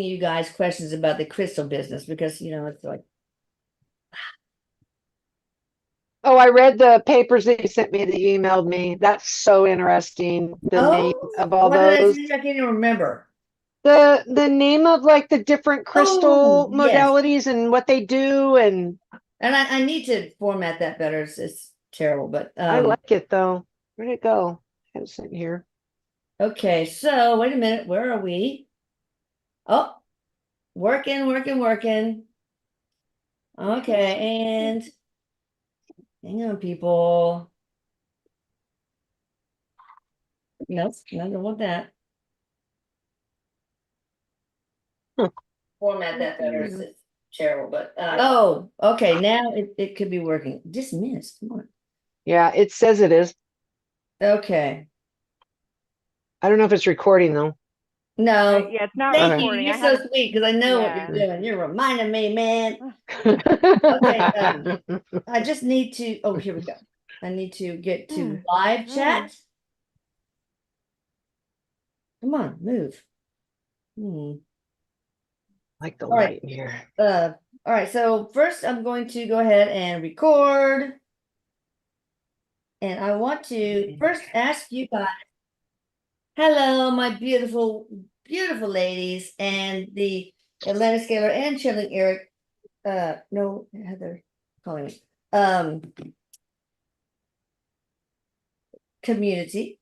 you guys questions about the crystal business because it's like, Oh, I read the papers that you sent me that you emailed me. That's so interesting. The name oh, of all what did I those. say? I can't even remember. The name of like the different Oh, crystal yes. modalities and what they do. And And I need to format that better. It's terrible, but I like it though. Where'd it go? I have it sent here. okay. So wait a minute. Where are we? Oh, working, working, working. Okay, and hang on, people. Nope, I don't want that. Huh. Format that better. It's terrible, but oh, okay. Now it could be working. Just a minute. Come on. Yeah, it says it is. Okay. I don't know if it's recording though. No. Yeah, it's not Thank you. recording. You're so sweet because I know what you're doing. You're reminding me, man. Okay. I just need to. Oh, here we go. I need to get to live chat. Come on, move. Like the All right. light in here. All right. So first, I'm going to go ahead and record, and I want to first ask you guys. Hello, my beautiful, beautiful ladies, and the Atlanta Scalar and Chilling Eric. No, Heather calling me. Community.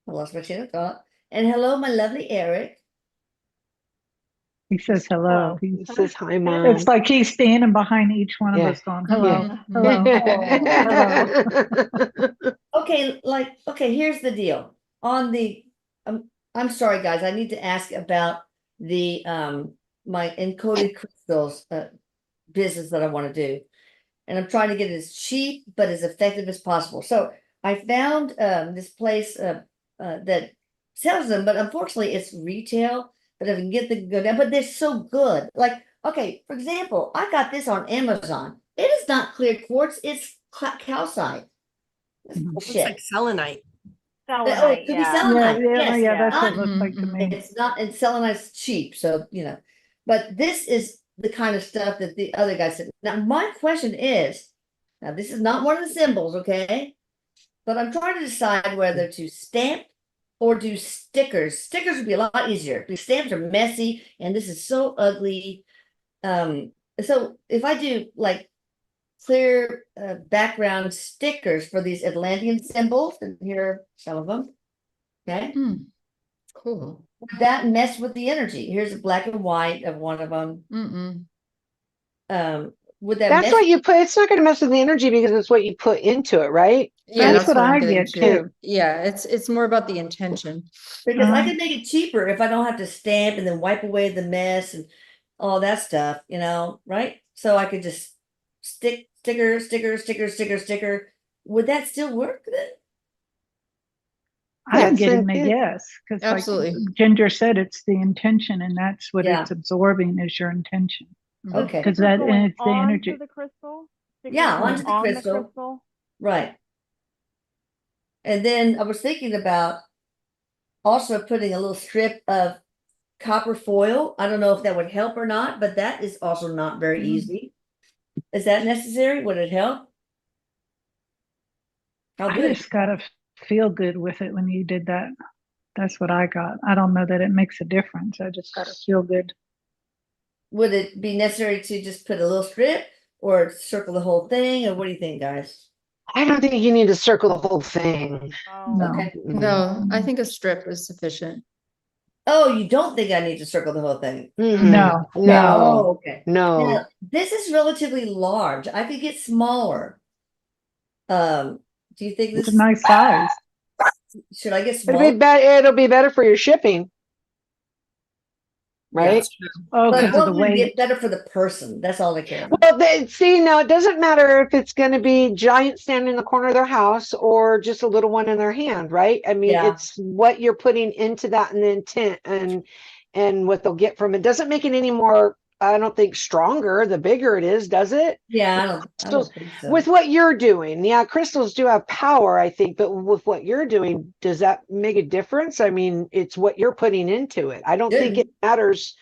I lost my train of thought. And hello, my lovely Eric. He says hello. He says hi, Mom. It's like he's standing behind each one of us going, hello, hello, hello. Okay, here's the deal. On the I'm sorry, guys, I need to ask about the my encoded crystals business that I want to do. And I'm trying to get it as cheap but as effective as possible. So I found this place that sells them, but unfortunately it's retail. But if I can get the good, but they're so good. Like, okay, for example, I got this on Amazon. It is not clear quartz; it's calcite. It's Looks like selenite. Oh, it Selenite, could be yeah. selenite. Yeah, that's what Not- it looks like to me. It's not, and selenite's cheap, so but this is the kind of stuff that the other guy said. Now, my question is, now this is not one of the symbols, okay? But I'm trying to decide whether to stamp or do stickers. Stickers would be a lot easier. The stamps are messy, and this is so ugly. So if I do like clear background stickers for these Atlantean symbols, and here are some of them. Okay. Cool. Would that mess with the energy? Here's a black and white of one of them. Would that That's mess? what you put. It's not going to mess with the energy because it's what you put into it, right? Yeah, That's what I'm I getting get to. too. Yeah, it's more about the intention. Because I could make it cheaper if I don't have to stamp and then wipe away the mess and all that stuff, right? So I could just sticker, sticker, sticker, sticker, sticker. Would that still work then? I'm getting a yes, because like Absolutely. Ginger said, it's the intention, and that's what Yeah. it's absorbing is your intention. Okay. Because that and it's the energy. Onto the crystal? Yeah, onto the on crystal. the crystal. Right. And then I was thinking about also putting a little strip of copper foil. I don't know if that would help or not, but that is also not very easy. Is that necessary? Would it help? How I good? just gotta feel good with it when you did that. That's what I got. I don't know that it makes a difference. I just gotta feel good. Would it be necessary to just put a little strip or circle the whole thing? Or what do you think, guys? I don't think you need to circle the whole thing. Oh. No. Okay. No, I think a strip is sufficient. Oh, you don't think I need to circle the whole thing? No. Oh, No. okay. No. Now, this is relatively large. I could get smaller. Do you think It's this a nice size. should I get It'll smaller? be better. It'll be better for your shipping, right? Oh, But because of the what would weight. be better for the person? That's all I care about. Well, see, now it doesn't matter if it's going to be giant standing in the corner of their house or just a little one in their hand, right? I mean, Yeah. it's what you're putting into that and the intent and what they'll get from it. Doesn't make it any more, I don't think, stronger the bigger it is, does it? Yeah, I don't think so. With what you're doing, yeah, crystals do have power, I think, but with what you're doing, does that make a difference? I mean, it's what you're putting into it. I don't think it matters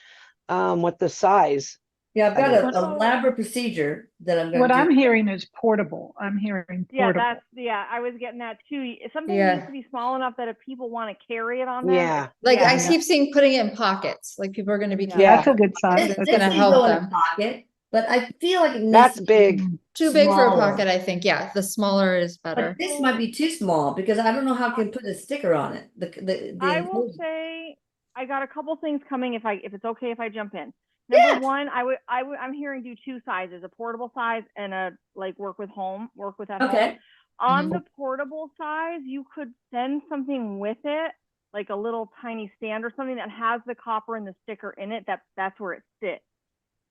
what the size. Yeah, I've I got mean- a elaborate procedure that I'm What gonna I'm do. hearing is portable. I'm hearing Yeah, portable. I was getting that too. Something Yeah. needs to be small enough that if people want to carry it on them. Yeah. Like I yeah. keep seeing putting it in pockets, like people are gonna be. Yeah. carrying That's a it. good size. This It's this gonna can help go in a them. pocket, but I feel like it needs That's to be big. Too big for a smaller. pocket, I think. Yeah, the smaller is better. But this might be too small because I don't know how I can put a sticker on it. The I will encoded. say I got a couple things coming if it's okay if I jump in. Yeah. Number one, I'm hearing do two sizes, a portable size and a like work with at home. Okay. On Mhm. the portable size, you could send something with it, like a little tiny stand or something that has the copper and the sticker in it. That's where it sits.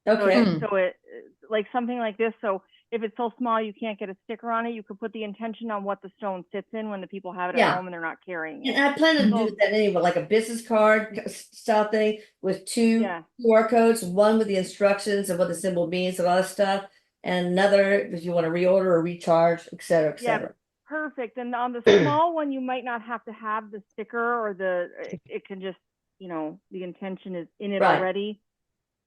Okay. Mm. So it like something like this. So if it's so small you can't get a sticker on it, you could put the intention on what the stone sits in when the people have it Yeah. at home and they're not carrying it. And I plan to So- do that anyway, like a business card style thing with two Yeah. QR codes, one with the instructions of what the symbol means and all that stuff, and another if you want to reorder or recharge, et cetera, et Yeah. cetera. Perfect. And on the small one, you might not have to have the sticker or it can just, the intention is in it Right. already.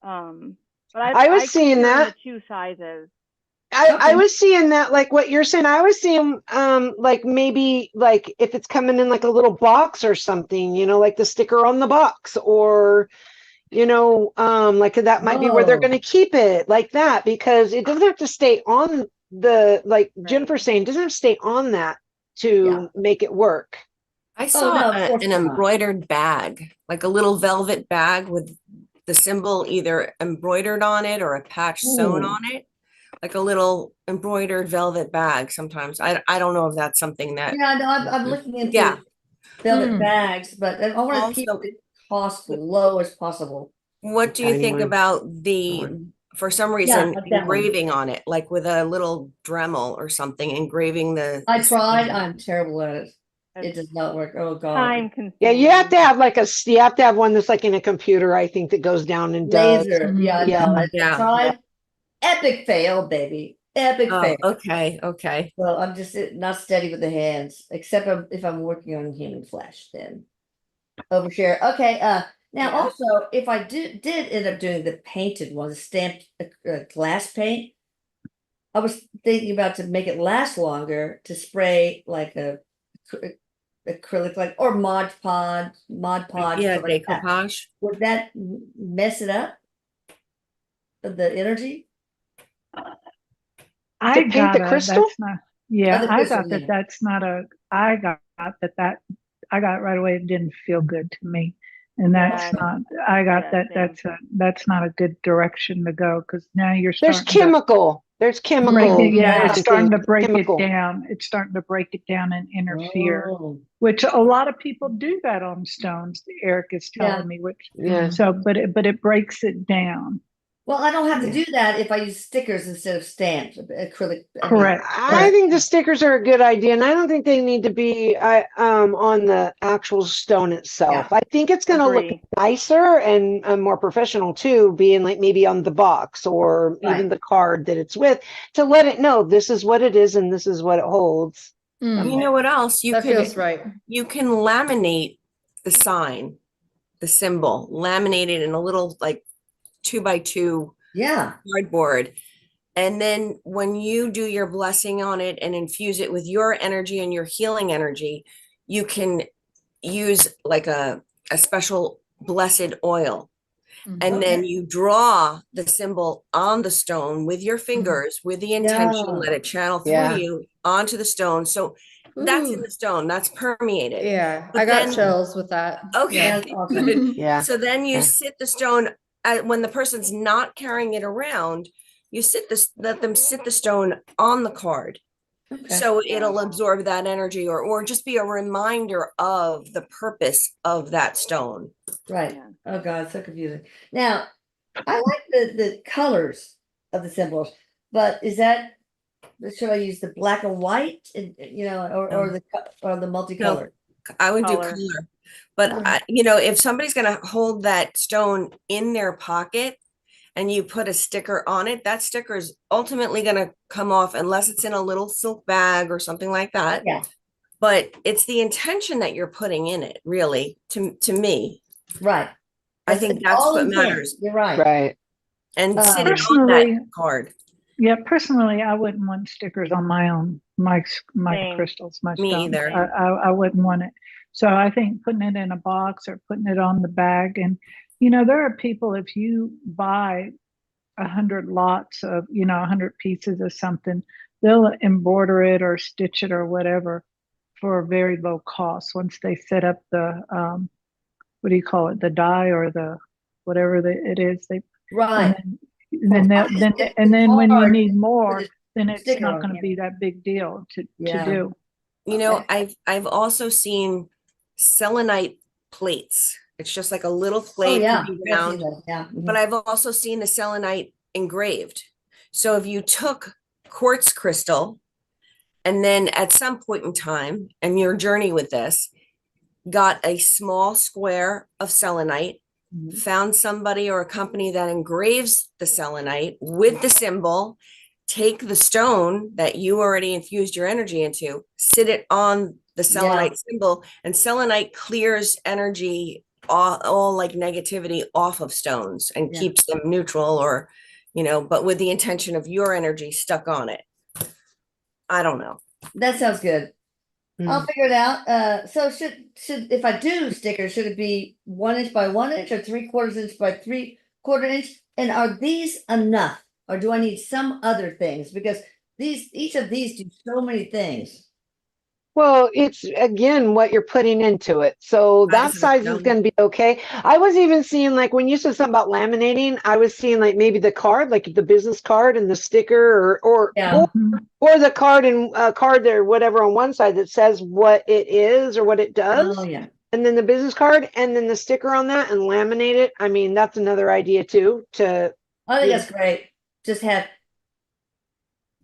But I was keep seeing hearing that. the two sizes. I Okay. was seeing that, like what you're saying. I was seeing like maybe like if it's coming in like a little box or something, like the sticker on the box, or like that might be where they're Oh. going to keep it, like that, because it doesn't have to stay on the, like Jennifer's saying, it doesn't have to stay on that to make it work. I saw no, of course an not. embroidered bag, like a little velvet bag with the symbol either embroidered on it or a patch sewn Ooh. on it, like a little embroidered velvet bag. Sometimes I don't know if that's something that. Yeah, no, I'm looking into Yeah. velvet Hmm. bags, but I want to keep Also- the cost low as possible. What do you Tiny think one. about the, for some reason, like that one. engraving on it, like with a little Dremel or something, engraving the. I the tried. symbol? I'm terrible at it. It It's does not work. Oh God. time consuming. Yeah, you have to have like you have to have one that's like in a computer, I think, that goes down and does. Laser. Mhm. Yeah, Yeah. no, I Yeah. tried. Epic fail, baby. Epic Oh, fail. okay. Well, I'm just not steady with the hands, except if I'm working on human flesh, then overshare. Okay. Now Yeah. also, if I did end up doing the painted one, the stamped glass paint, I was thinking about to make it last longer to spray like a acrylic, like or Mod Podge, Yeah, stuff like that. decoupage. Would that mess it up? The energy? I paint got the crystal? that's not, yeah, the I crystal, got that yeah. that's not I got I got right away. It didn't feel good to me. And that's Yeah. not, I got Yeah, that, same. that's not a good direction to go. Cause now you're There's starting to chemical. There's break chemical. it, yeah, it's Yeah. starting to break Chemical. it down. It's starting to break it down and interfere, Oh, which a lot of people do that on stones. Eric is telling Yeah. me, which, Yeah. so, but it breaks it down. well, I don't have to Yeah. do that if I use stickers instead of stamps, acrylic. I mean, Correct. I think the stickers are a good idea, and I don't think they need to be on the actual stone itself. Yeah. I think it's going to look Agree. nicer and more professional too, being like maybe on the box or even Right. the card that it's with, to let it know this is what it is and this is what it holds. Mm. You know what else? That feels right. You can laminate the sign, the symbol, laminate it in a little like 2x2 yeah. cardboard. And then when you do your blessing on it and infuse it with your energy and your healing energy, you can use like a special blessed oil. Mhm. And then Okay. you draw the symbol on the stone with your fingers, with the intention, Yeah. let it channel through Yeah. you onto the stone. So that's in Ooh. the stone, that's permeated. Yeah, But I got then- chills with that. Okay. Yeah. That's awesome. Good. Yeah. So then you Yeah. sit the stone when the person's not carrying it around, you let them sit the stone on the card. Okay. So it'll absorb that energy or just be a reminder of the purpose of that stone. Right. Yeah. Oh God, it's so confusing. Now, I like the colors of the symbols, but should I use the black and white, or the multicolored? I would do Color. color. But Color. if somebody's gonna hold that stone in their pocket and you put a sticker on it, that sticker is ultimately gonna come off unless it's in a little silk bag or something like that. Yeah. But it's the intention that you're putting in it, really, to me. Right. I think that's all what intent. matters. You're right. Right. And sit it on that Personally, card. yeah, personally, I wouldn't want stickers on my own, my Same. crystals, my Me stones. either. I wouldn't want it. So I think putting it in a box or putting it on the bag, and you know, there are people, if you buy 100 lots of, you know, 100 pieces of something, they'll embroider it or stitch it or whatever for a very low cost once they set up the what do you call it, the die or the whatever it is they, Right. and then when you hard need to more, put a then it's sticker not on going to here. be that big deal to Yeah. do. You know, Okay. I've also seen selenite plates. It's just like a little Oh, plate, yeah. could be I've seen round, those, yeah. Mhm. but I've also seen the selenite engraved. So if you took quartz crystal and then at some point in time and your journey with this, got a small square of selenite, Mhm. found somebody or a company that engraves the selenite with the symbol, take the stone that you already infused your energy into, sit it on the selenite symbol, and selenite clears energy, all like negativity off of stones and Yeah. keeps them neutral, or, you know, but with the intention of your energy stuck on it. I don't know. That sounds good. I'll Mm. figure it out. So should if I do stickers, should it be 1 inch by 1 inch or 3/4 inch by 3/4 inch? And are these enough, or do I need some other things? Because each of these do so many things. Well, it's again what you're putting into it. So that Size of the size is stone. going to be okay. I was even seeing, like, when you said something about laminating, I was seeing like maybe the card, like the business card and the sticker, Yeah. or the card and card there, whatever, on one side that says what it is or what it does, Oh yeah. and then the business card and then the sticker on that and laminate it. I mean, that's another idea too. I think Yeah. that's great. Just have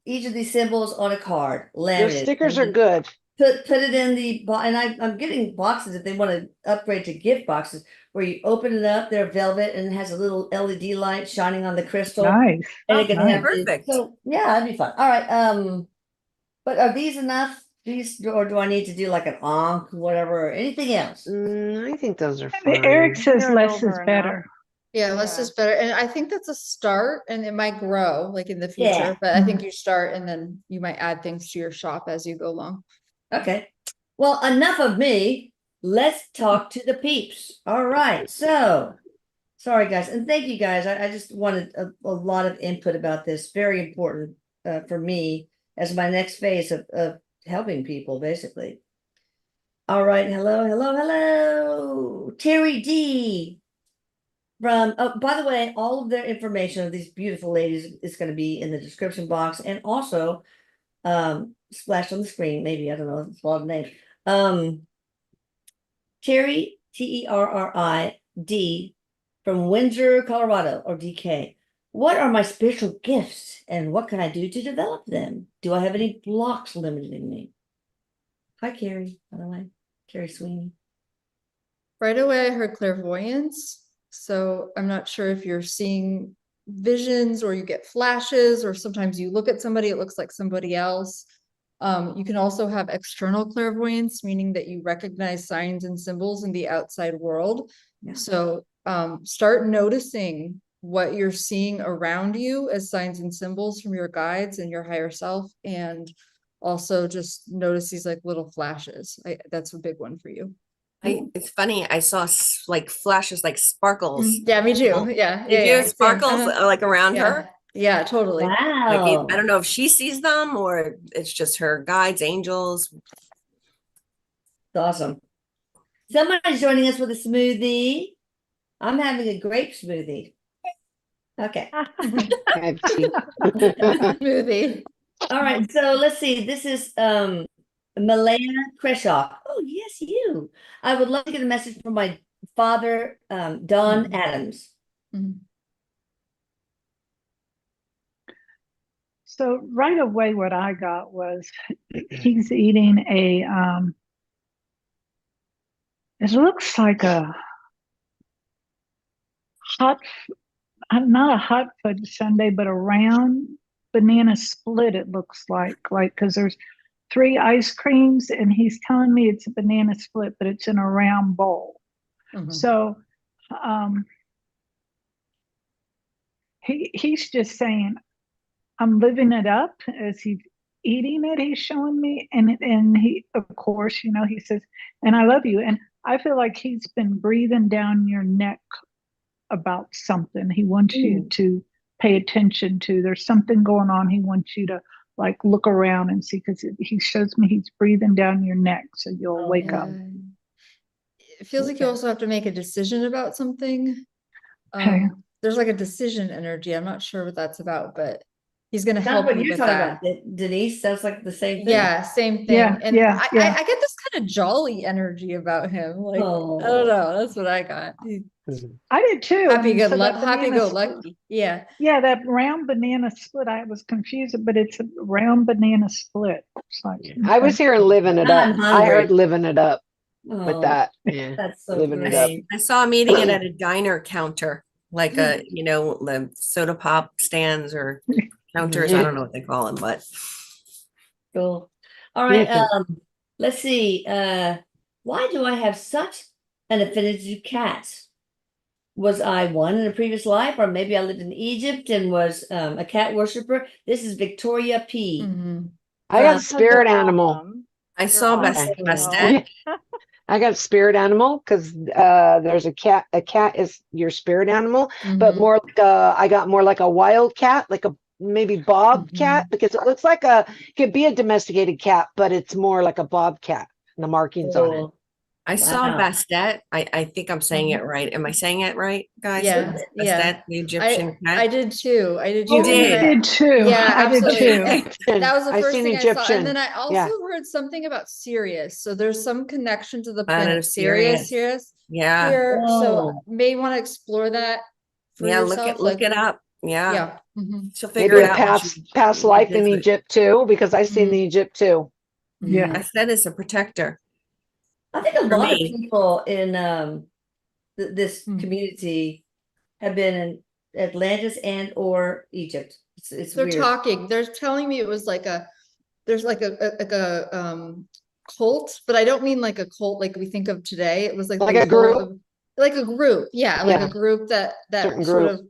each of these symbols on a card, The laminated. stickers and are then good. Put it in the and I'm getting boxes if they want to upgrade to gift boxes where you open it up, they're velvet and it has a little LED light shining on the crystal. Nice. And it can nice. have Perfect. so yeah, that'd be fun. All right. But are these enough? These, or do I need to do like an onk, whatever, or anything else? I think those are I mean, fine. Eric says They're less is over enough. better. Yeah, less Yeah. is better. And I think that's a start, and it might grow like in the Yeah. future, but I think you start and then you might add things to your shop as you go along. Okay. Well, enough of me. Let's talk to the peeps. All right. So sorry, guys. And thank you guys. I just wanted a lot of input about this. Very important for me as my next phase of helping people, basically. All right. Hello, hello, hello. Terry D. From, oh, by the way, all of their information of these beautiful ladies is going to be in the description box and also splashed on the screen. Maybe, I don't know, it's a lot of names. Terry, TERRID, from Windsor, Colorado, or DK. What are my spiritual gifts and what can I do to develop them? Do I have any blocks limiting me? Hi, Carrie, by the way. Carrie Sweeney. Right away, I heard clairvoyance. So I'm not sure if you're seeing visions or you get flashes, or sometimes you look at somebody, it looks like somebody else. You can also have external clairvoyance, meaning that you recognize signs and symbols in the outside world. Yeah. So start noticing what you're seeing around you as signs and symbols from your guides and your higher self. And also just notice these like little flashes. That's a big one for you. It's funny. I saw like flashes, like sparkles. Yeah, me too. Yeah. Did yeah, you same. sparkles Uh-huh. like around Yeah. her? Yeah, totally. Like Wow. I don't know if she sees them or it's just her guides, angels. It's awesome. Somebody's joining us with a smoothie. I'm having a grape smoothie. Okay. I have tea. Movie. All right. So let's see. This is Malaya Kreshock. Oh, yes, you. I would love to get a message from my father, Don Mhm. Adams. Mhm. So right away, what I got was he's eating it looks like a not a hot fudge sundae, but a round banana split. It looks like because there's 3 ice creams, and he's telling me it's a banana split, but it's in a round bowl. Mhm. So um, he's just saying, I'm living it up as he's eating it. He's showing me, and he, of course, you know, he says, and I love you. And I feel like he's been breathing down your neck about something. He wants you to pay attention to. There's something going on. He wants you to like look around and see, because he shows me he's breathing down your neck, so you'll wake up. It feels like you Okay. also have to make a decision about something. Okay. There's like a decision energy. I'm not sure what that's about, but he's going to That's help what you you're with talking that. about, Denise. Sounds like the same thing. Yeah, same thing. Yeah, And yeah, yeah. I get this kind of jolly energy about him. Like, I Oh. don't know. That's what I got. I did too. Happy, and good so luck, that happy banana go split- lucky. Yeah. Yeah, that round banana split, I was confused, but it's a round banana split. It's like, I was okay. hearing living it up. I'm I heard hungry. living it up with Oh, that. Yeah. that's so Living it up. great. I saw him eating it at a diner counter, like a, you know, the soda pop stands or counters. I don't know what they call them, but Cool. All right. Yeah. Let's see. Why do I have such an affinity to cats? Was I one in a previous life, or maybe I lived in Egypt and was a cat worshiper? This is Victoria P. Mhm. I got From- spirit animal. Awesome. I You're saw awesome. Bastet. I got spirit animal because there's a cat. A cat is your spirit animal, but Mhm. more like I got more like a wild cat, like a maybe bobcat, because it looks like could be a domesticated cat, but it's more like a bobcat. The markings on it. Cool. I saw Wow. Bastet. I think I'm saying it right. Am I saying it right, guys? Yeah, yeah. Bastet, the Egyptian I cat. did too. I did You too. did? I did too. Yeah, I did absolutely. too. That was the I first seen thing I saw. Egyptian. And then I also Yeah. heard something about Sirius. So there's some connection to the Planet planet of Sirius Sirius. Yeah. here. So Oh. may want to explore that for Yeah, yourself. look it up. Yeah. Yeah. Mhm. She'll figure Maybe it a out. when she- past when she life in visit. Egypt too, because I seen the Egypt too. Yeah. Bastet is a protector. I think a For lot of me. people in this Hmm. community have been in Atlantis and or Egypt. It's They're weird. talking. They're telling me it was like there's like a cult, but I don't mean like a cult like we think of today. It was like Like the a group? goal of like a group. Yeah, like Yeah. a group that Certain sort group. of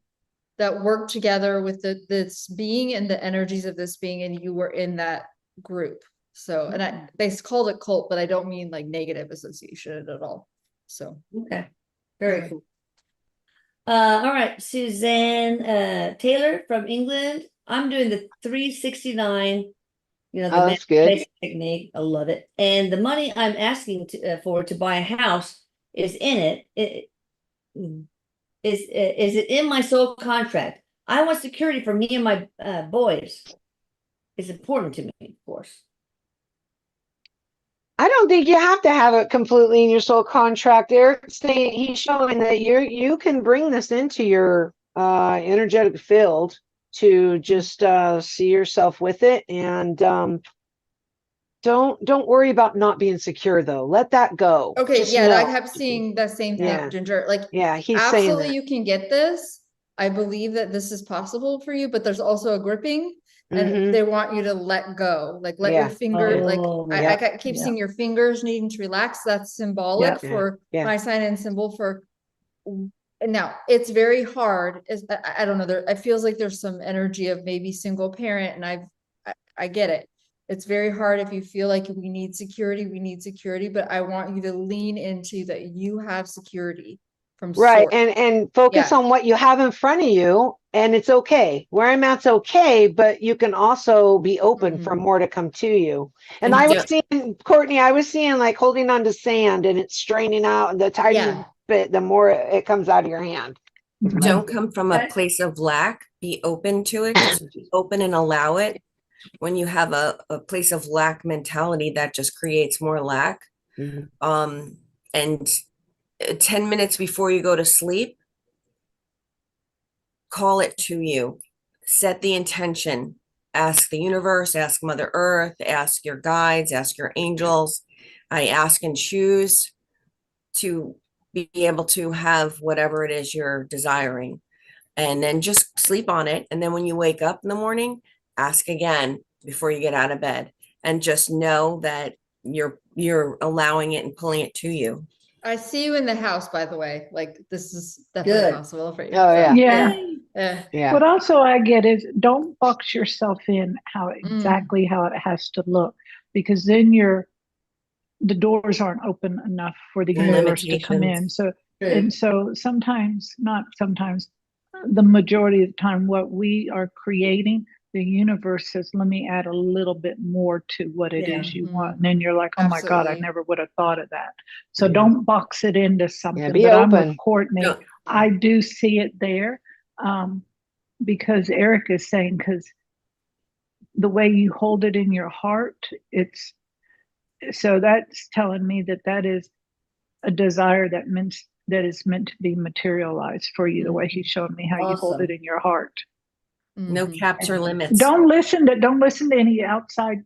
that worked together with this being and the energies of this being, and you were in that group. So, and they called it cult, but I don't mean like negative association at all. So, Okay. Very Yeah. cool. All right, Suzanne Taylor from England. I'm doing the 369, you know, the Oh, that's good. manifestation technique. I love it. And the money I'm asking for to buy a house is in it. Is it in my soul contract? I want security for me and my boys. It's important to me, of course. I don't think you have to have it completely in your soul contract. Eric's saying he's showing that you can bring this into your energetic field to just see yourself with it, and don't worry about not being secure though. Let that go. okay, Just yeah, I know. kept seeing the same thing, Yeah. Ginger. Like, Yeah, he's saying absolutely, that. you can get this. I believe that this is possible for you, but there's also a gripping, and Mhm. they want you to let go, like let Yeah. your finger, like Oh, I keep yeah. seeing your fingers needing to relax. That's symbolic Yeah. for Yeah. my sign and symbol for. Now it's very hard. I don't know. It feels like there's some energy of maybe single parent, and I get it. It's very hard if you feel like we need security, but I want you to lean into that you have security from Right. source. And focus Yeah. on what you have in front of you, and it's okay. Where I'm at's okay, but you can also be open for Mhm. more to come to you. And And I was don't- seeing, Courtney, I was seeing like holding on to sand, and it's straining out, and the tighter Yeah. you bit, the more it comes out of your hand. Don't come from a Okay. place of lack. Be open to it. Just be open and allow it. When you have a place of lack mentality, that just creates more lack. And 10 minutes before you go to sleep, call it to you. Set the intention. Ask the universe, ask Mother Earth, ask your guides, ask your angels. I ask and choose to be able to have whatever it is you're desiring. And then just sleep on it. And then when you wake up in the morning, ask again before you get out of bed. And just know that you're allowing it and pulling it to you. I see you in the house, by the way. Like this is definitely Good. possible for you. Oh, yeah. Yeah. Yeah. Yeah. What also I get is don't box yourself in Mm. exactly how it has to look, because then the doors aren't open enough for the And universe to come in. limitations. So True. and so sometimes, not sometimes, the majority of the time, what we are creating, the universe says, let me add a little bit more to what it Yeah. is you Mhm. want. And then you're like, oh my God, I Absolutely. never would have thought of that. So Yeah. don't box it into something. be But I'm with open. Courtney. No. I do see it there, because Erik is saying, because the way you hold it in your heart, it's so that's telling me that that is a desire that is meant to be materialized for you, the way he showed me how you hold it Awesome. in your heart. No Mhm. caps or limits. Don't listen to any outside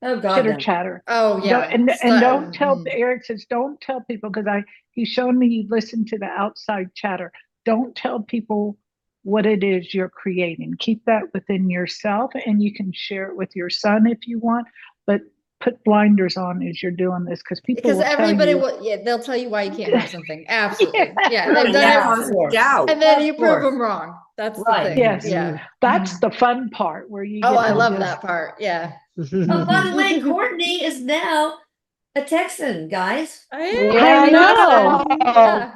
Oh, God, chitter no. chatter. Oh yeah. And don't tell, Mhm. Erik says, don't tell people, because he's shown me you listen to the outside chatter. Don't tell people what it is you're creating. Keep that within yourself, and you can share it with your son if you want, but put blinders on as you're doing this, because people Because will tell everybody you. will, yeah, they'll tell you why you can't have something. Absolutely. Yeah, Right, they've done yeah, it. of course. Doubt. And then Of you prove course. them wrong. That's the Right. thing. Yes. Yeah. That's the fun part where you Oh, get I to love just, that part. Yeah. Oh, by the way, Courtney is now a Texan, guys. I am. Yeah, I know. Yeah.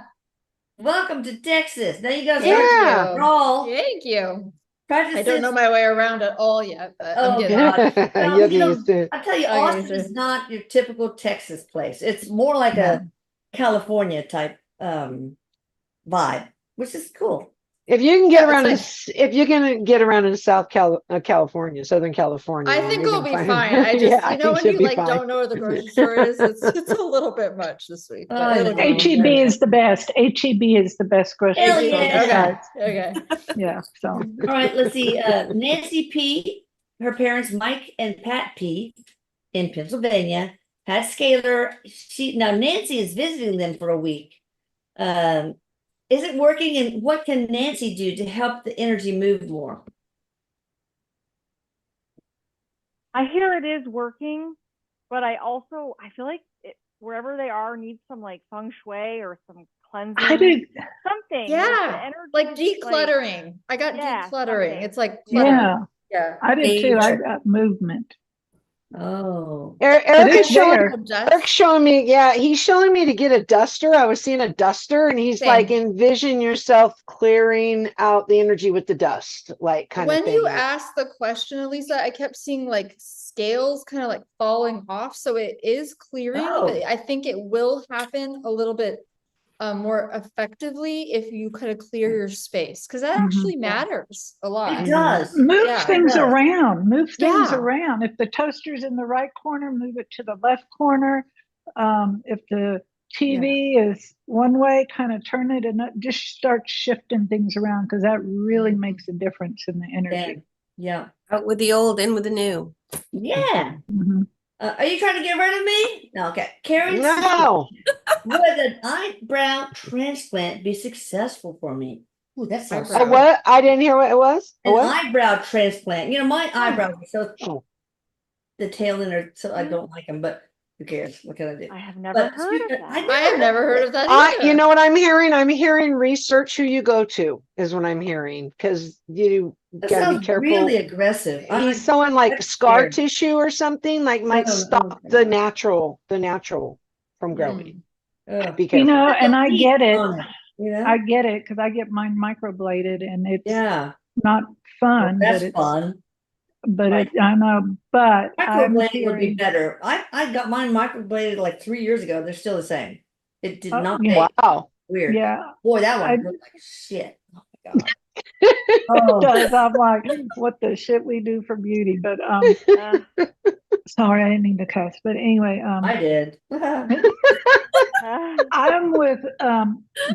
Welcome to Texas. Now you guys Thank Yeah. you. all Thank you. practice I don't know this. my way around at all yet, but I'm Oh, getting God. there. Well, You'll get used to it. I tell you, I'll get Austin used to is it. not your typical Texas place. It's more like No. a California type vibe, which is cool. If you can Yeah, get it's around, like- if you can get around in California, Southern California, I then think you're it'll gonna be find- fine. I just, yeah, I you know, think when you'll you be like fine. don't know where the grocery store is, it's a little bit much this week, but I it'll know. go. HEB is the best. HEB is the best grocery Hell store yeah. besides. Okay. Yeah. So All right, let's see. Nancy P, her parents, Mike and Pat P, in Pennsylvania. Pat Scaler. Now Nancy is visiting them for a week. Is it working, and what can Nancy do to help the energy move more? I hear it is working, but I feel like wherever they are needs some like feng shui or some cleansing. I do. Something. Yeah. Like is, decluttering. I got yeah, decluttering. something. It's like clutter. Yeah, Yeah. I did too. I Age. got movement. Oh, Eric It is is showing. there. Eric's showing me. Yeah, he's showing me to get a duster. I was seeing a duster, and he's Same. like, envision yourself clearing out the energy with the dust, like kind of When thing. you asked the question, Elisa, I kept seeing like scales kind of like falling off. So it is clearing, Oh. but I think it will happen a little bit more effectively if you kind of clear your space, because that Mhm. actually matters a lot. it does. Move Yeah, it things does. around. Move things Yeah. around. If the toaster's in the right corner, move it to the left corner. If the TV is one way, kind of turn it and just start shifting things around, because that really Mhm. makes a difference in the energy. Yeah. Out with the old, in with the new. Yeah. Mhm. Are you trying to get rid of me? No, okay. Karen, C, No. would an eyebrow transplant be successful for me? Ooh, that sounds Eyebrow. What? I didn't hear what it was. A An what? eyebrow transplant. You know, my eyebrows are so Oh. the tail end are so I don't like them, but who cares? What can I do? I have never But heard of that. I have never heard of that either. You know what I'm hearing? I'm hearing research who you go to is what I'm hearing, because you That got to be sounds careful. really aggressive. He's sewing like that's scar scary. tissue or something, like might No, stop okay. the natural from growing. Ugh. Be You careful. know, and I get it. You know? I get it, because I get mine microbladed, and it's Yeah. not Well, fun, that's but it's fun. I know, but I'm Microblading would be hearing, better. I got mine microbladed like 3 years ago. They're still the same. It did Oh, not yeah. take. Wow. Weird. yeah, Boy, that one I- hurt like shit. Oh my God. it Oh, does. I'm like, what the shit we do for beauty. But Uh, sorry, I didn't mean to cuss. But anyway, I did. I'm with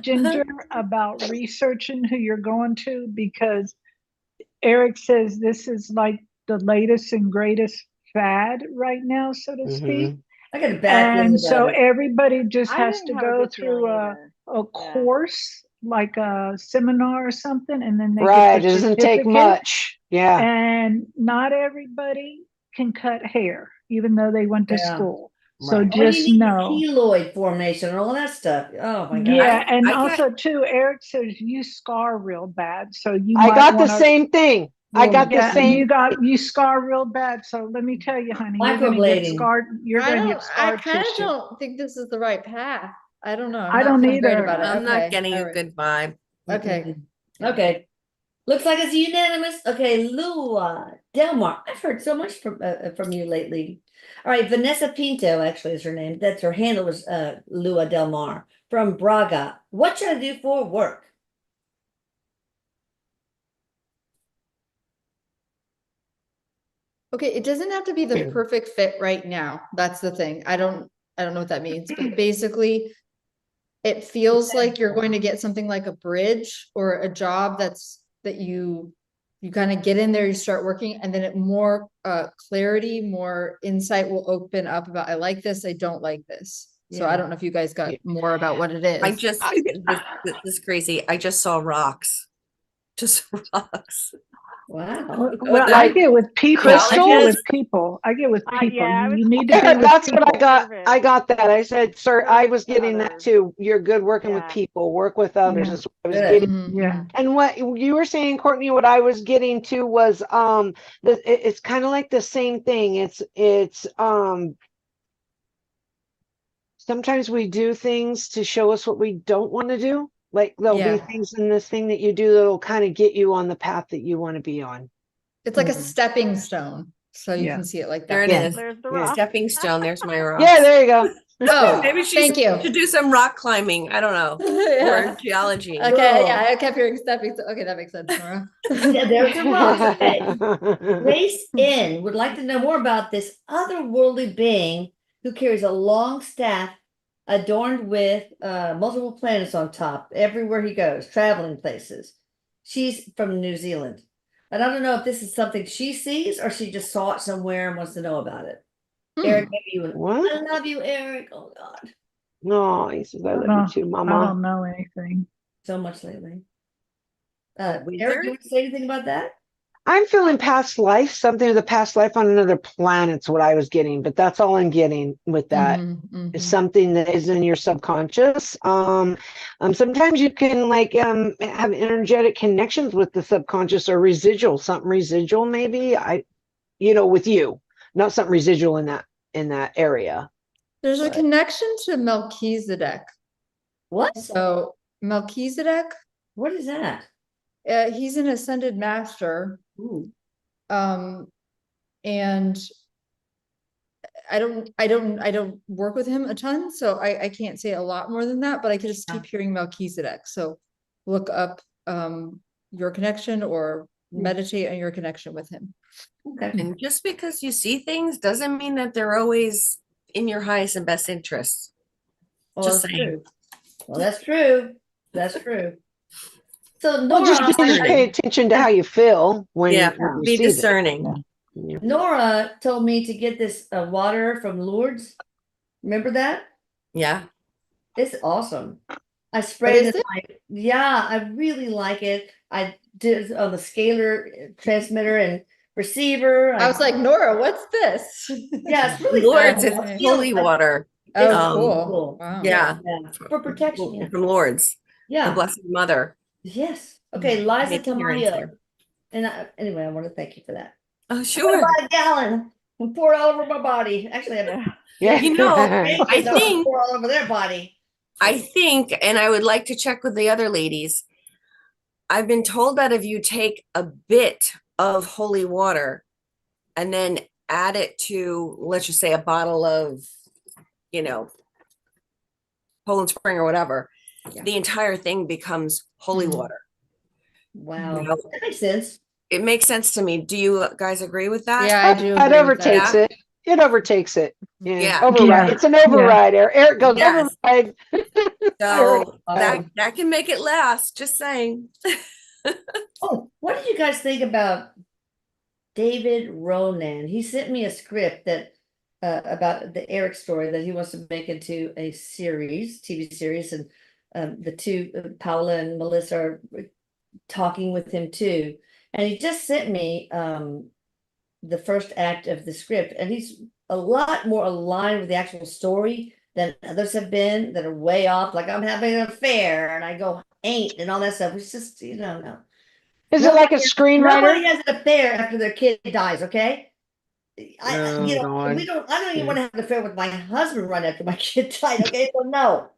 Ginger about researching who you're going to, because Erik says this is like the latest and greatest fad right now, so to speak. I got a bad feeling And about so it. everybody just I has didn't to have a go good through feeling a either. course, like a seminar or something, and then they Right. get It the doesn't take certificate. much. Yeah. And not everybody can cut hair, even though they went to Yeah. school. So Oh, you just need know. keloid formation and all that stuff. Oh my God. Yeah, and I also too, Eric says you scar real bad, so you I might got the want to. same thing. I got the Yeah, same. you scar real bad. So let me tell you, honey, you're going to get Microblading. scarred. You're I going to don't, get I scarred kind of tissue. don't think this is the right path. I don't know. I'm I not don't feeling great either. about it. I'm not Okay, getting all a right. good vibe. Okay. Okay. Looks like it's unanimous. Okay, Lua Delmar. I've heard so much from you lately. All right, Vanessa Pinto actually is her name. That's her handle was Lua Delmar from Braga. What should I do for work? Okay, it doesn't have to be the perfect fit right now. That's the thing. I don't know what that means, but basically it feels like you're going to get something like a bridge or a job that you kind of get in there, you start working, and then it more clarity, more insight will open up about I like this, I don't like this. So I Yeah. don't know if you guys got more about what it is. I just this is crazy. I just saw rocks. Just rocks. Wow. Well, I Like get with people. crystals? I get with people. I get with people. Yeah, I was You need to be Yeah, with that's people. what I got. Service. I got that. I said, sir, I was Service getting that others. too. You're good working with Yeah. people, work with others. Yeah. Is what I was Good. getting. Mhm, Yeah. mhm. And what you were saying, Courtney, what I was getting to was it's kind of like the same thing. It's sometimes we do things to show us what we don't want to do. Like there'll be Yeah. things in this thing that you do that'll kind of get you on the path that you want to be on. It's like a Mhm. stepping stone. So you Yeah. can see it like There that. it Yeah. is. There's the Yeah. rock. Stepping stone. There's my rocks. Yeah, there you go. Oh, Maybe she thank you. should do some rock climbing. I don't know. Yeah. Or geology. Okay, Cool. yeah, I kept hearing stepping stone. Okay, that makes sense, Nora. Yeah, there's a rock. Okay. Grace N would like to know more about this otherworldly being who carries a long staff adorned with multiple planets on top everywhere he goes, traveling places. She's from New Zealand. And I don't know if this is something she sees or she just saw it somewhere and wants to know about it. Eric, Hmm. maybe you would. What? I love you, Eric. Oh God, No, he says, I love No, you too, I Mama. don't know anything. so much lately. Eric, Wizard? you want to say anything about that? I'm feeling past life, something of the past life on another planet's what I was getting, but that's all I'm getting with that. Mhm, mhm. Is something that is in your subconscious. Sometimes you can like have energetic connections with the subconscious or residual, something residual maybe. With you, not something residual in that area. There's a But- connection to Melchizedek. What? So Melchizedek, What is that? he's an ascended master. Ooh. And I don't work with him a ton, so I can't say a lot more than that, but I could just keep hearing Melchizedek. So look up your connection or meditate on your connection with him. Okay. And just because you see things doesn't mean that they're always in your highest and best interests. Well, Just that's saying. true. Well, that's true. That's true. So Well, Nora, just pay attention to how you feel when Yeah, you be see that. discerning. Yeah. Nora told me to get this water from Lourdes. Remember that? Yeah. It's awesome. I sprayed is it. it? Yeah, I really like it. I did it on the scalar transmitter and receiver. I was like, Nora, what's this? yeah, it's really Lords, cool. it's I feel holy like water. it's Oh, really cool. Wow. Yeah. For protection. Yeah. From Lords, the Yeah. Blessed Mother. Yes. Okay, Liza Make appearance Tamayo. there. And anyway, I want to thank you for that. Oh, I'm gonna sure. buy a gallon and pour it all over my body. Actually, I'm Yeah. You know, I think- pour all over their body. I think, and I would like to check with the other ladies. I've been told that if you take a bit of holy water and then add it to, let's just say, a bottle of, Poland Spring or whatever, the entire thing becomes holy Mhm. water. Wow, No. that makes sense. It makes sense to me. Do you guys agree with that? Yeah, I do. It agree with overtakes that. it. It overtakes it. Yeah. Yeah. Override. Yeah. It's an override. Eric goes Yes. override. So Awesome. that can make it last. Just saying. Oh, what did you guys think about David Ronan? He sent me a script that about the Erik story that he wants to make into a series, TV series, and the two, Paula and Melissa, are talking with him too. And he just sent me the first act of the script, and he's a lot more aligned with the actual story than others have been that are way off. Like I'm having an affair and I go ain't and all that stuff. It's just, no. Is it like a screenwriter? Nobody has an affair after their kid dies, okay? Oh, God. I don't even want to have an affair with my husband right after my kid died, okay? So no.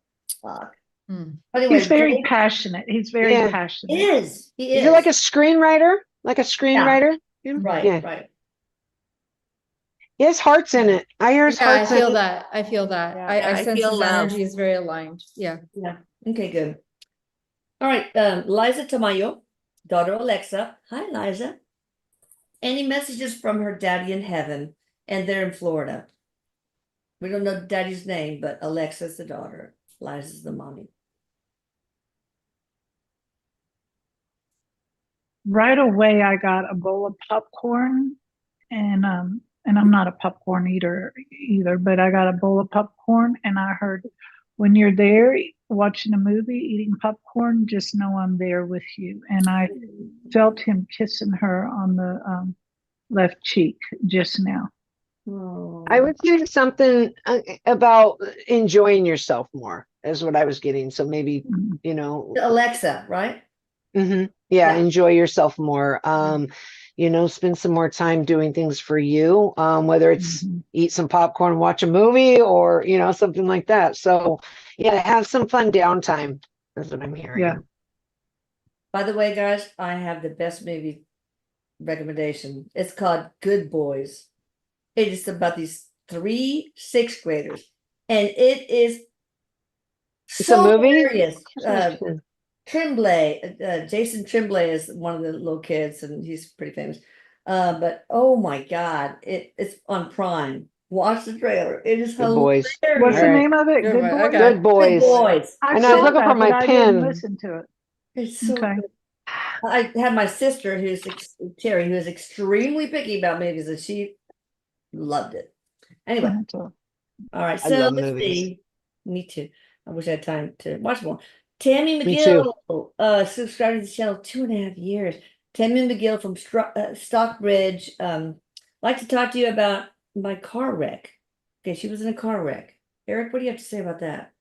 Fuck. Hmm. Anyway, He's very Jake passionate. He's very Yeah. passionate. he Is is. it like a screenwriter? Like a screenwriter? Right, Yeah. right. He has hearts in it. I hear his Yeah, I hearts in feel it. that. I feel that. Yeah. I I sense feel his love. energy is very aligned. Yeah. Yeah. Okay, good. All right, Liza Tamayo, daughter Alexa. Hi, Liza. Any messages from her daddy in heaven? And they're in Florida. We don't know daddy's name, but Alexa's the daughter. Liza's the mommy. Right away, I got a bowl of popcorn, and I'm not a popcorn eater either, but I got a bowl of popcorn, and I heard, when you're there watching a movie, eating popcorn, just know I'm there with you. And I felt him kissing her on the left cheek just now. Oh. I would say something about enjoying yourself more is what I was getting. So maybe, Mhm. Alexa, right? Yeah, Yeah. enjoy yourself more. Spend some more time doing things for you, whether it's Mhm. eat some popcorn, watch a movie, or something like that. So yeah, have some fun downtime. That's what I'm hearing. Yeah. By the way, guys, I have the best movie recommendation. It's called Good Boys. It is about these 3 6th graders, and it is It's a movie? hilarious. Tremblay, Jason Tremblay is one of the little kids, and he's pretty famous. But oh my God, it's on Prime. Watch the trailer. It is Good boys. hilarious. What's the All right. name of it? Good Good boy, Boy? okay. Good Good boys. boys. I And I was saw looking for that, my but I didn't pen. listen to it. It's so Okay. good. I had my sister, Terry, who is extremely picky about movies, and she loved it. Anyway, So, all right. I So love let's movies. see. Me too. I wish I had time to watch more. Tammy Me too. McGill, subscribed to the channel 2.5 years. Tammy McGill from Stockbridge. Like to talk to you about my car wreck. Okay, she was in a car wreck. Eric, what do you have to say about that?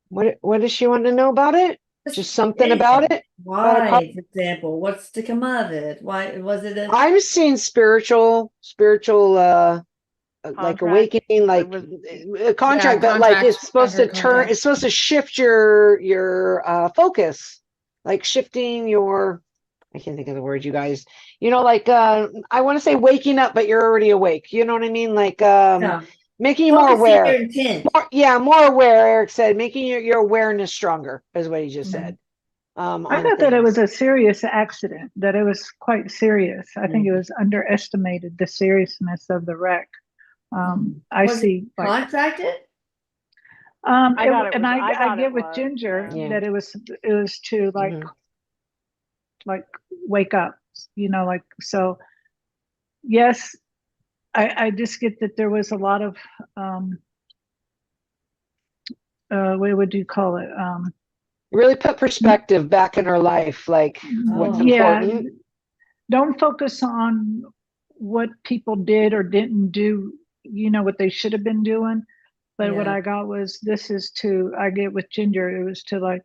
What does she want to know about it? Just something anything. about it? About a car? Why, for example, what's to come of it? Why was it a I'm seeing spiritual, like Contract. awakening, like was- a contract, but like contract. it's supposed I to heard turn, contract. it's supposed to shift your focus, like shifting your, I can't think of the word, you guys, like I want to say waking up, but you're already awake. You know what I mean? Like no, making you more focusing your aware. intent? More aware, Eric said, making your awareness stronger is what he just said. I On thought that it things. was a serious accident, that it was quite serious. I think it was underestimated, the seriousness of the wreck. I Was it see like contracted? I thought it and was- I I thought get it with was, Ginger yeah. that it was to like Mhm. like wake up, like, so yes, I just get that there was a lot of what would you call it? Really put perspective back in her life, like what's Oh. Yeah, important. don't focus on what people did or didn't do, what they should have been doing. But what Yeah. I got was, I get with Ginger, it was to like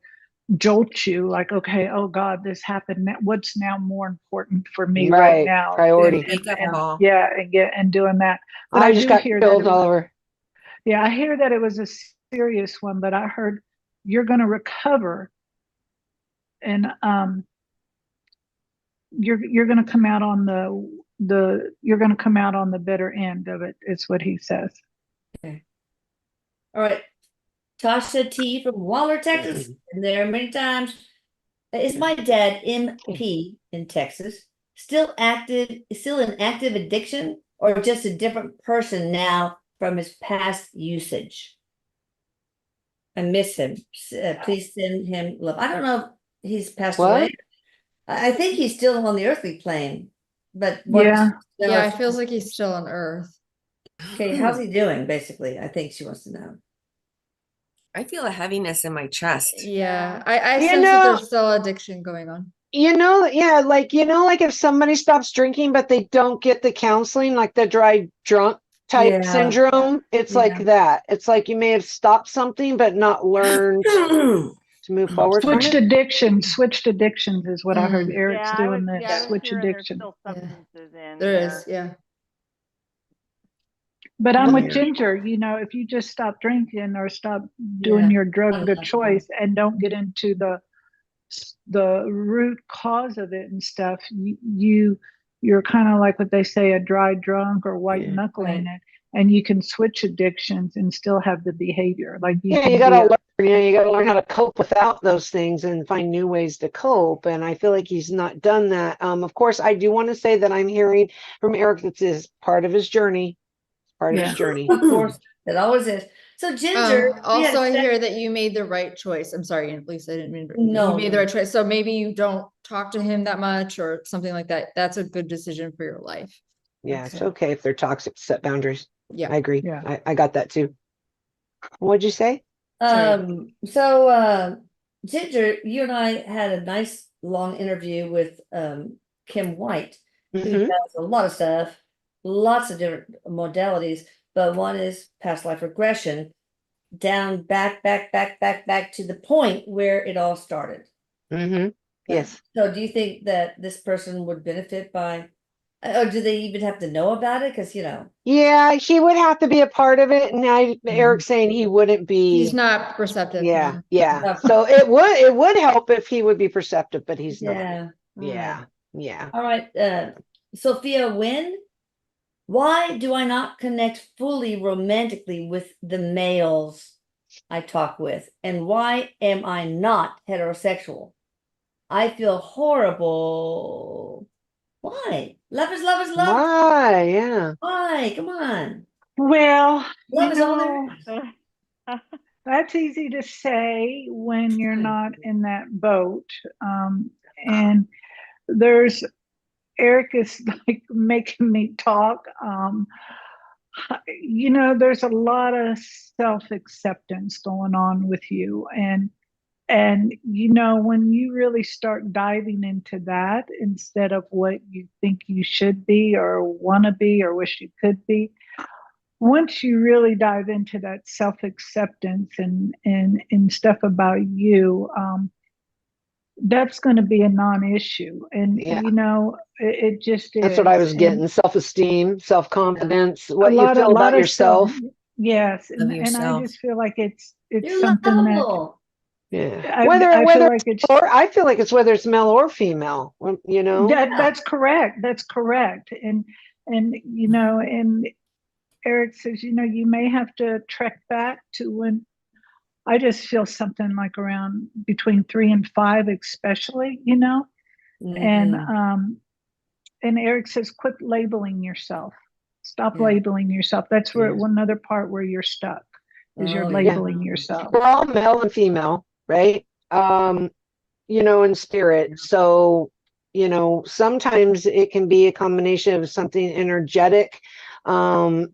jolt you, like, okay, oh God, this happened. What's now more important for me right Right, now? priority. Wake up call. Yeah, and doing that. But I I just do got hear that killed all over. yeah, I hear that it was a serious one, but I heard you're going to recover, and you're going to come out on you're going to come out on the better end of it. Is what he says. Okay. All right. Tasha T from Waller, Texas. Been there many times. Is my dad MP in Texas still in active addiction, or just a different person now from his past usage? I miss him. Please send him love. I don't know if he's passed What? away. I think he's still on the earthly plane, but Yeah. Yeah, it feels like he's still on Earth. okay. How's he doing? Basically, I think she wants to know. I feel a heaviness in my chest. Yeah, I You sense that know- there's still addiction going on. Yeah, like, like if somebody stops drinking, but they don't get the counseling, like the dry drunk type Yeah. syndrome, it's like Yeah. that. It's like you may have stopped something, but not learned to move forward from Switched it. addictions is what I heard. Eric's Yeah, doing this. I was Switch hearing there's addiction. still substances in There there. is, yeah. But I'm with Yeah. Ginger. If you just stop drinking or stop doing your drug of choice and don't get into the root cause of it and stuff, you're kind of like what they say, a dry drunk or white Yeah. knuckling it, and you can switch addictions and still have the behavior. Like you Yeah, can you be gotta a, learn, you gotta learn how to cope without those things and find new ways to cope. And I feel like he's not done that. Of course, I do want to say that I'm hearing from Eric that this is part of his journey. Part of his Yeah. journey. Of course, it always is. So Ginger, we had Also, I a hear that you made the right choice. I'm sorry, Lisa, I didn't mean to. No, You made the no. right choice. So maybe you don't talk to him that much or something like that. That's a good decision for your life. Yeah, it's So, okay if they're toxic, set boundaries. yeah. I agree. Yeah. I got that too. What'd you say? Sorry. So Ginger, you and I had a nice long interview with Kim White, who Mhm. does a lot of stuff, lots of different modalities, but one is past life regression, down back to the point where it all started. Mhm. Yes. So do you think that this person would benefit by, or do they even have to know about it? Because Yeah, he would have to be a part of it. And Eric's saying he wouldn't be. He's not perceptive. Yeah, no. yeah. No. So it would help if he would be perceptive, but he's not. yeah. Yeah, yeah. All right. Sophia Wynn, why do I not connect fully romantically with the males I talk with? And why am I not heterosexual? I feel horrible. Why? Love is love is love. Why? Yeah. Why? Come on. Well, Love is all there is. that's easy to say when you're not in that boat. And there's Eric is like making me talk. There's a lot of self-acceptance going on with you. And when you really start diving into that instead of what you think you should be or want to be or wish you could be, once you really dive into that self-acceptance and stuff about you, that's going to be a non-issue. And Yeah. it just is. That's what I was And getting. Self-esteem, self-confidence, what a you lot feel about of yourself. yes. Of And I yourself. just feel like it's You're something that lovable. Yeah. I Whether feel like it's or I feel like it's whether it's male or female, that's correct. That's correct. And and Eric says, you may have to trek back to when I just feel something like around between 3 and 5, especially, Mhm. and Eric says, quit labeling yourself. Stop Yeah. labeling yourself. That's where Yeah. one other part where you're stuck is you're Oh, labeling yeah. yourself. we're all male and female, right? In spirit. So, sometimes it can be a combination of something energetic,